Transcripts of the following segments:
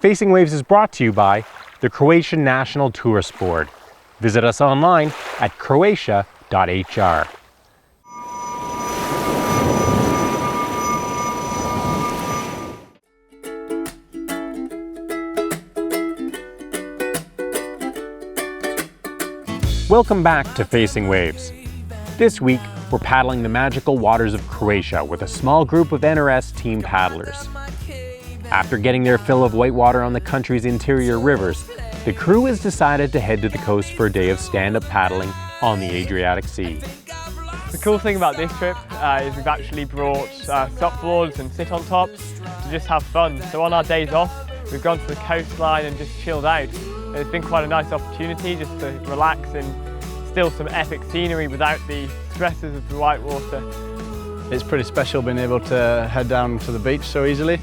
Facing Waves is brought to you by the Croatian National Tourist Board. Visit us online at croatia.hr. Welcome back to Facing Waves. This week, we're paddling the magical waters of Croatia with a small group of NRS Team paddlers. After getting their fill of whitewater on the country's interior rivers, the crew has decided to head to the coast for a day of stand-up paddling on the Adriatic Sea. The cool thing about this trip is we've actually brought sup boards and sit on tops to just have fun. So on our days off, we've gone to the coastline and just chilled out. It's been quite a nice opportunity just to relax and still some epic scenery without the stresses of the whitewater. It's pretty special being able to head down to the beach so easily.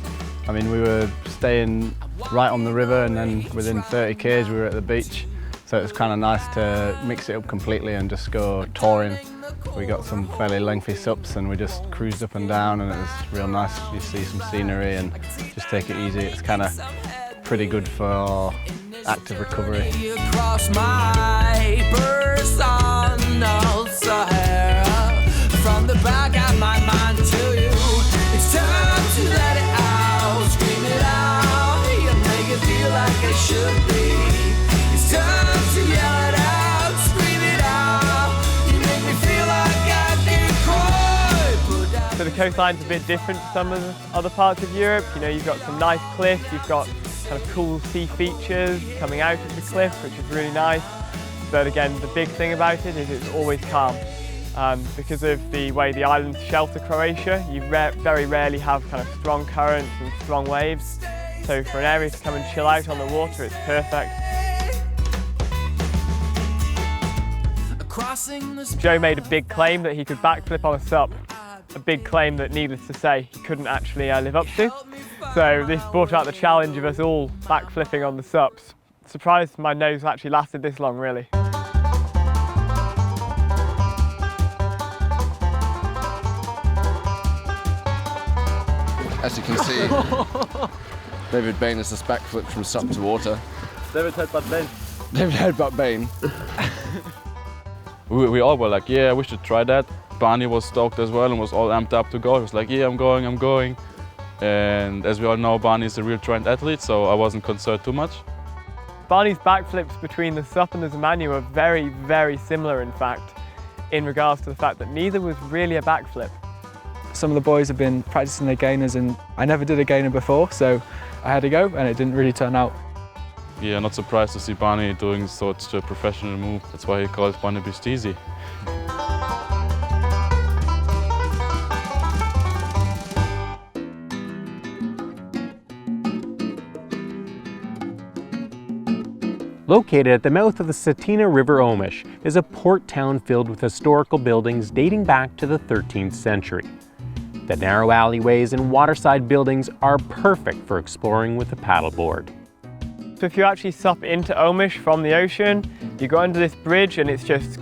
I mean, we were staying right on the river and then within 30 k's we were at the beach. So it was kind of nice to mix it up completely and just go touring. We got some fairly lengthy sups and we just cruised up and down and it was real nice. You see some scenery and just take it easy. It's kind of pretty good for active recovery. Across my personal Sahara, from the back of my mind to you, it's time to let it out, scream it out, you make it feel like it should be. It's time to yell it out, scream it out, you make me feel like I can cry. So the coastline's a bit different to some of the other parts of Europe. You know, you've got some nice cliffs, you've got kind of cool sea features coming out of the cliff, which is really nice. But again, the big thing about it is it's always calm. Because of the way the islands shelter Croatia, you very rarely have kind of strong currents and strong waves. So for an area to come and chill out on the water, it's perfect. Joe made a big claim that he could backflip on a sup. A big claim that, needless to say, he couldn't actually live up to. So this brought out the challenge of us all backflipping on the sups. Surprised my nose actually lasted this long, really. As you can see, David Bain has just backflipped from sup to water. David Headbutt Bain. David Headbutt Bain. we all were like, yeah, we should try that. Barney was stoked as well and was all amped up to go. He was like, yeah, I'm going. And as we all know, Barney's a real trained athlete, so I wasn't concerned too much. Barney's backflips between the sup and the Zamanu are very, very similar, in fact, in regards to the fact that neither was really a backflip. Some of the boys have been practicing their gainers and I never did a gainer before, so I had to go and it didn't really turn out. Yeah, not surprised to see Barney doing such a professional move. That's why he calls Barney Bistisi. Located at the mouth of the Cetina River Omish is a port town filled with historical buildings dating back to the 13th century. The narrow alleyways and waterside buildings are perfect for exploring with a paddleboard. So if you actually sup into Omish from the ocean, you go under this bridge and it's just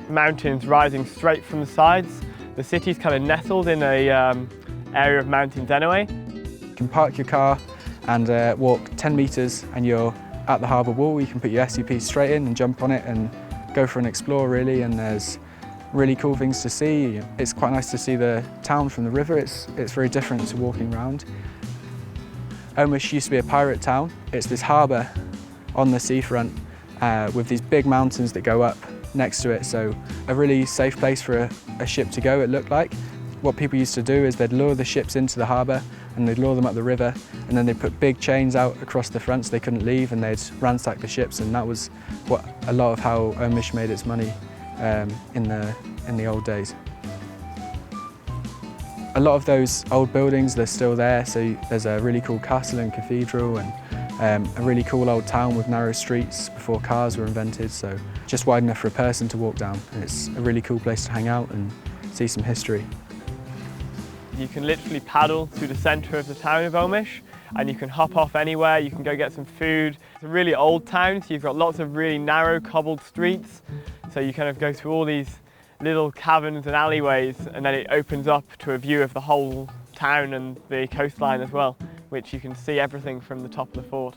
mountains rising straight from the sides. The city's kind of nestled in a area of mountains anyway. You can park your car and walk 10 metres and you're at the harbour wall. You can put your SUP straight in and jump on it and go for an explore really, and there's really cool things to see. It's quite nice to see the town from the river. It's very different to walking around. Omish used to be a pirate town. It's this harbour on the seafront with these big mountains that go up next to it, so a really safe place for a ship to go, it looked like. What people used to do is they'd lure the ships into the harbour and they'd lure them up the river, and then they'd put big chains out across the front so they couldn't leave, and they'd ransack the ships, and that was what a lot of how Omish made its money in the old days. A lot of those old buildings, they're still there, so there's a really cool castle and cathedral and a really cool old town with narrow streets before cars were invented, so just wide enough for a person to walk down. And it's a really cool place to hang out and see some history. You can literally paddle through the centre of the town of Omish and you can hop off anywhere, you can go get some food. It's a really old town, so you've got lots of really narrow cobbled streets, so you kind of go through all these little caverns and alleyways, and then it opens up to a view of the whole town and the coastline as well, which you can see everything from the top of the fort.